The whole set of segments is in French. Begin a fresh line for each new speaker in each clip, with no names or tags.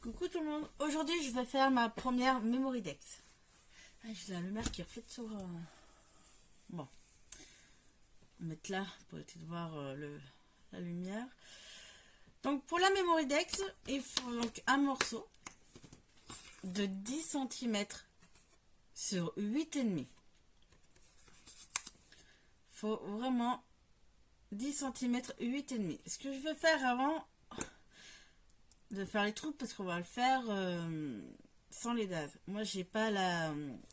Coucou tout le monde, aujourd'hui je vais faire ma première Memory Dex. J'ai la lumière qui reflète sur... Bon, on va mettre là pour essayer de voir la lumière. Donc pour la Memory Dex, il faut donc un morceau de 10 cm sur 8,5. Faut vraiment 10 cm 8,5. Ce que je vais faire avant de faire les trous, parce qu'on va le faire sans les daves. Moi j'ai pas la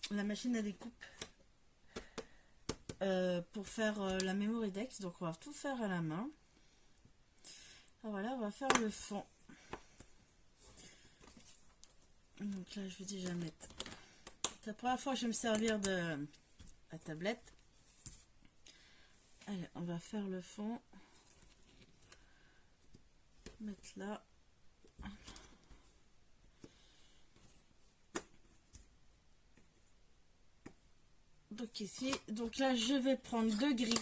machine à découpe pour faire la Memory Dex, donc on va tout faire à la main. Alors voilà, on va faire le fond. Donc là je vais déjà mettre, c'est la première fois que je vais me servir de la tablette. Allez, on va faire le fond, mettre là. Donc ici, donc là je vais prendre deux gris.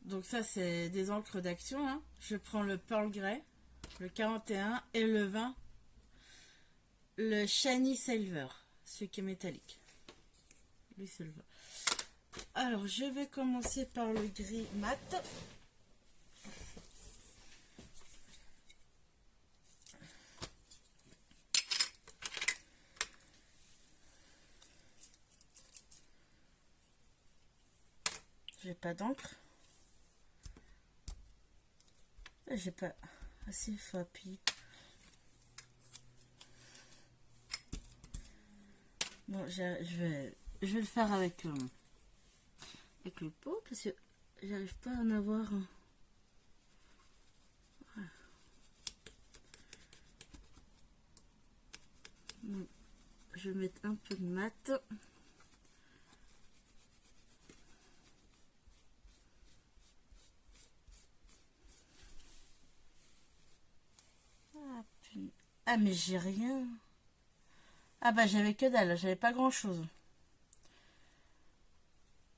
Donc ça c'est des encres d'action, hein. Je prends le Pearl Grey, le 41 et le 20, le Shiny Silver, celui qui est métallique. Lui c'est le 20. Alors je vais commencer par le gris mat. J'ai pas d'encre. J'ai pas assez fapi. Bon, je vais le faire avec le pot parce que j'arrive pas à en avoir. Voilà. Bon, je vais mettre un peu de mat. Ah mais j'ai rien. Ah bah j'avais que dalle, j'avais pas grand chose.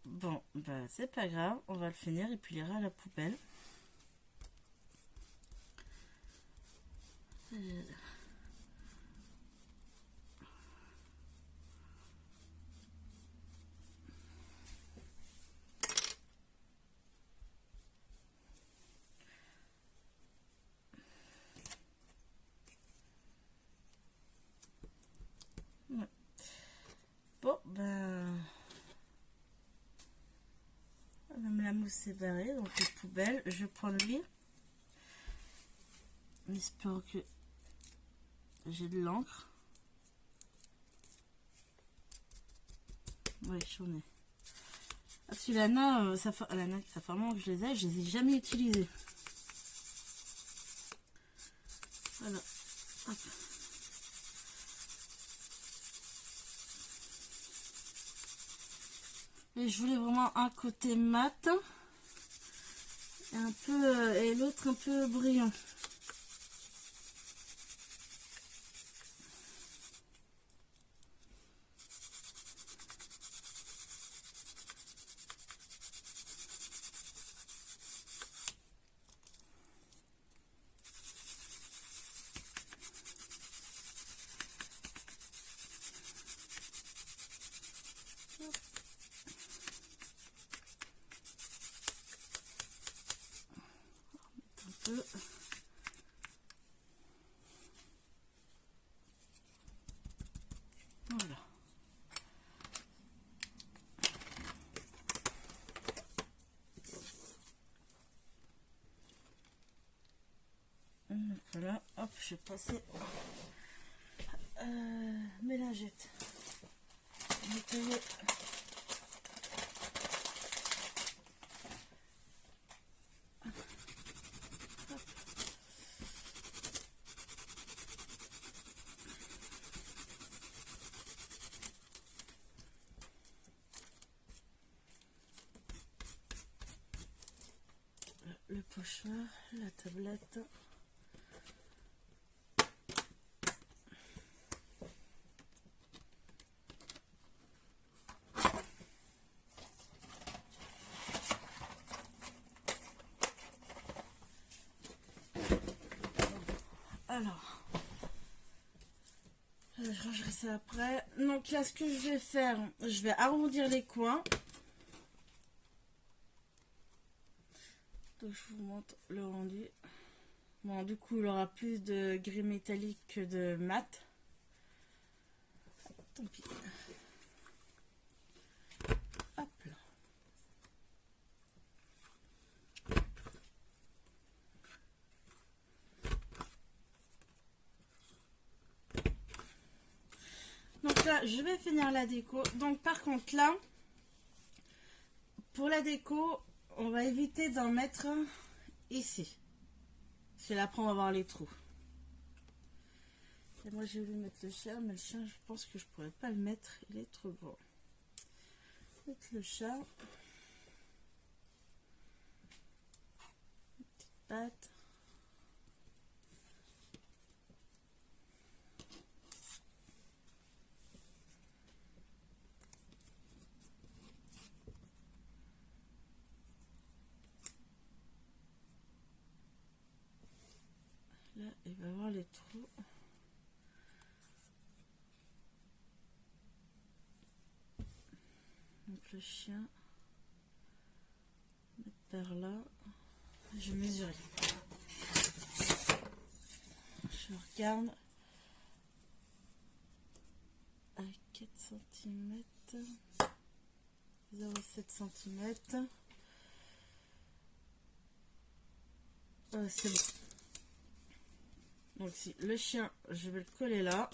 Bon bah c'est pas grave, on va le finir et puis il ira à la poubelle. Ouais. Bon ben même la mousse est barrée, donc les poubelles, je prends lui. J'espère que j'ai de l'encre. Oui, j'en ai. Ah, parce que l'ANA, ça fait un moment que je les ai jamais utilisés. Voilà. Hop. Et je voulais vraiment un côté mat et un peu et l'autre un peu brillant. Voilà. Donc voilà, hop, je vais passer mélangette. Nettoyer. Le pochoir, la tablette. Alors, Je rangerai ça après. Donc là, ce que je vais faire, je vais arrondir les coins. Donc je vous montre le rendu. Bon, du coup, il aura plus de gris métallique que de mat. Tant pis. Hop là. Donc là, je vais finir la déco. Donc par contre là, pour la déco, on va éviter d'en mettre ici. Parce que là, après, on va voir les trous. Et moi, j'ai voulu mettre le chien, mais le chien, je pense que je pourrais pas le mettre. Il est trop gros. Mettre le chat. Petite patte. Là, il va voir les trous. Donc le chien, mettre par là. Je mesure. Je regarde à 4 cm, 0,7 cm. C'est bon. Donc si le chien, je vais le coller là.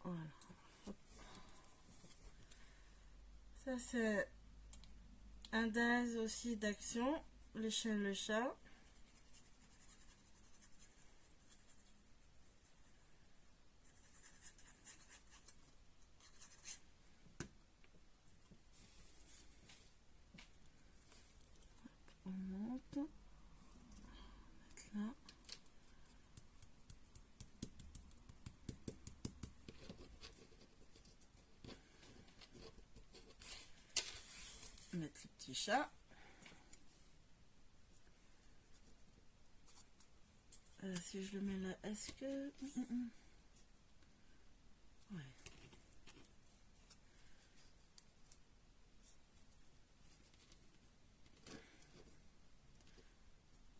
Voilà. Hop. Ça c'est un DAS aussi d'action, le chien et le chat. On monte. Mettre là. Mettre le petit chat. Si je le mets là, est-ce que... Ouais.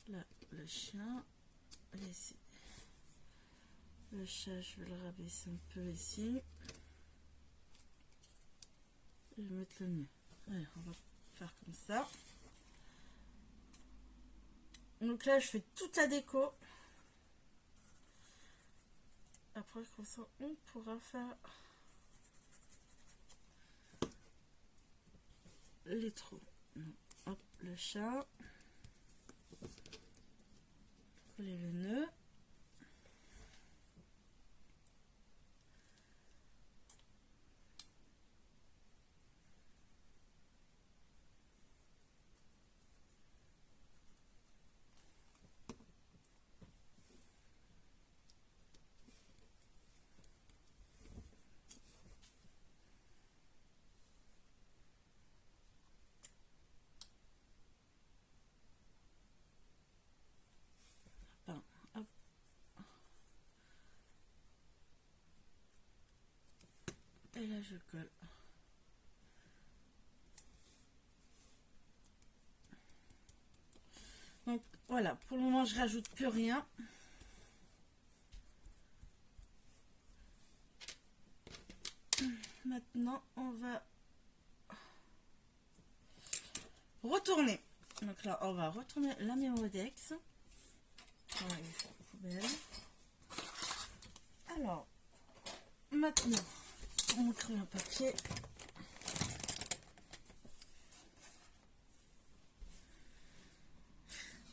Là, le chien. Ici. Le chat, je vais le rabaisser un peu ici. Et je vais mettre le nez. Allez, on va faire comme ça. Donc là, je fais toute la déco. Après, comme ça, on pourra faire les trous. Hop, le chat. Coller le nœud. Enfin, hop. Et là, je colle. Donc voilà, pour le moment, je rajoute plus rien. Maintenant, on va retourner. Donc là, on va retourner la Mémodex. Alors, maintenant, on crée un papier.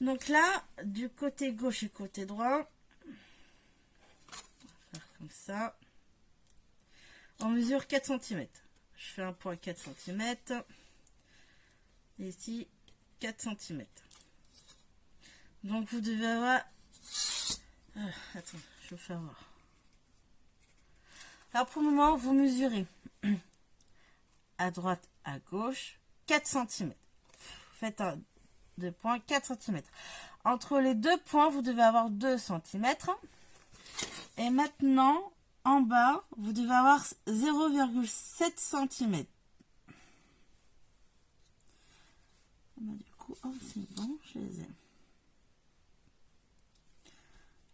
Donc là, du côté gauche et côté droit, on va faire comme ça. On mesure 4 cm. Je fais un point 4 cm. Ici, 4 cm. Donc vous devez avoir... attends, je vais faire voir. Alors pour le moment, vous mesurez à droite, à gauche, 4 cm. Faites un 2 points, 4 cm. Entre les deux points, vous devez avoir 2 cm. Et maintenant, en bas, vous devez avoir 0,7 cm. Du coup, oh, c'est bon, je les ai.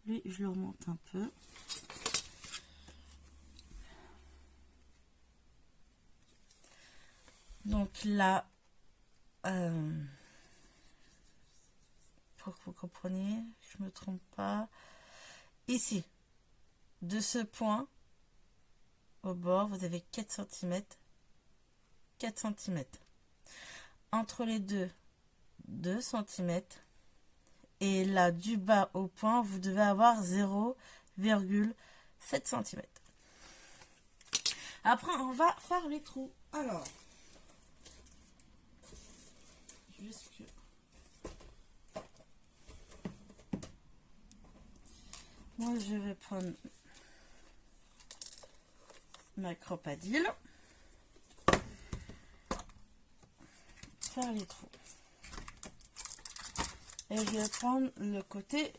Lui, je le remonte un peu. Donc là, pour que vous compreniez, je me trompe pas. Ici, de ce point au bord, vous avez 4 cm. 4 cm. Entre les deux, 2 cm. Et là, du bas au point, vous devez avoir 0,7 cm. Après, on va faire les trous. Alors, juste que... Moi, je vais prendre ma cropadille. Faire les trous. Et je vais prendre le côté...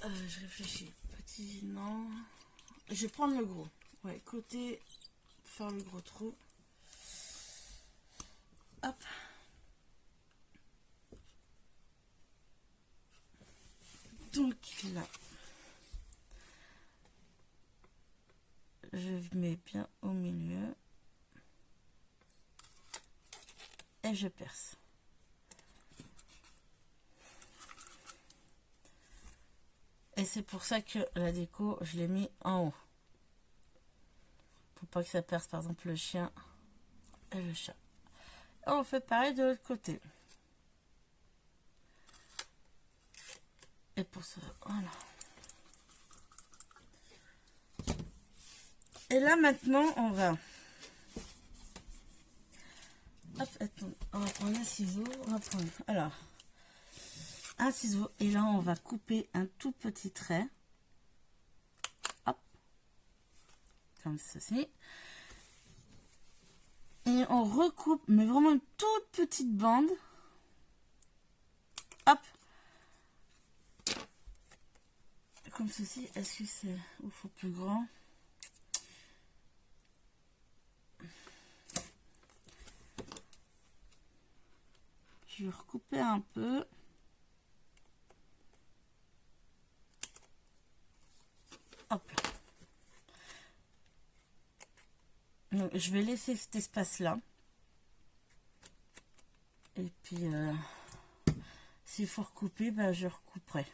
je réfléchis. Petit, non. Je vais prendre le gros. Ouais, côté... Faire le gros trou. Hop. Donc là, je mets bien au milieu. Et je perce. Et c'est pour ça que la déco, je l'ai mis en haut. Pour pas que ça perce par exemple le chien et le chat. Et on fait pareil de l'autre côté. Et pour ça, voilà. Et là maintenant, on va... Hop, attends, on va prendre un ciseau. On va prendre... Alors, un ciseau. Et là, on va couper un tout petit trait. Hop. Comme ceci. Et on recoupe, mais vraiment une toute petite bande. Hop. Comme ceci. Est-ce que c'est... Il faut plus grand? Je vais recouper un peu. Hop. Donc, je vais laisser cet espace-là. Et puis, s'il faut recouper, ben, je recouperai.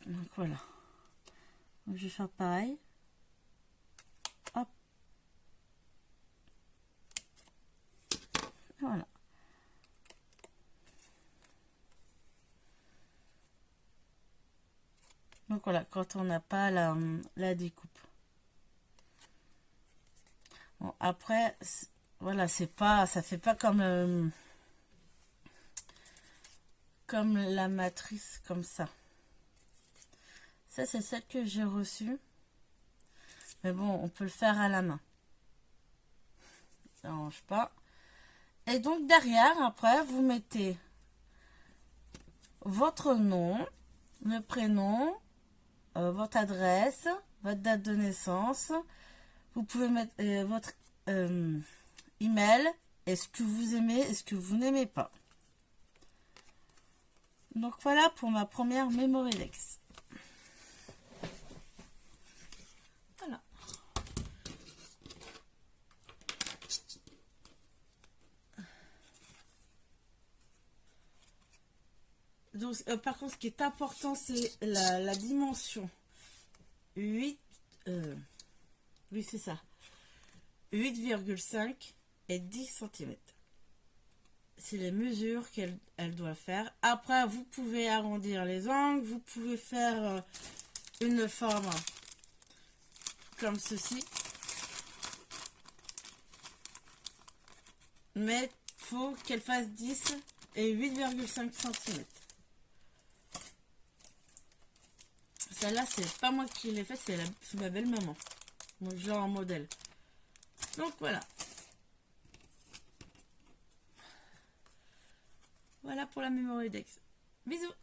Donc, voilà. Donc, je vais faire pareil. Hop. Voilà. Donc, voilà, quand on n'a pas la découpe. Bon, après, voilà, c'est pas, ça fait pas comme la matrice comme ça. Ça, c'est celle que j'ai reçue. Mais bon, on peut le faire à la main. Ça n'arrange pas. Et donc, derrière, après, vous mettez votre nom, le prénom, votre adresse, votre date de naissance. Vous pouvez mettre votre email, et ce que vous aimez et ce que vous n'aimez pas. Donc voilà pour ma première Memorylex. Voilà. Donc par contre, ce qui est important, c'est la dimension. 8, oui c'est ça. 8,5 et 10 cm. C'est les mesures qu'elle doit faire. Après, vous pouvez arrondir les angles. Vous pouvez faire une forme comme ceci. Mais il faut qu'elle fasse 10 et 8,5 cm. Celle-là, c'est pas moi qui l'ai faite, c'est ma belle-maman. Donc, je l'ai en modèle. Donc, voilà. Voilà pour la Memory Dex. Bisous!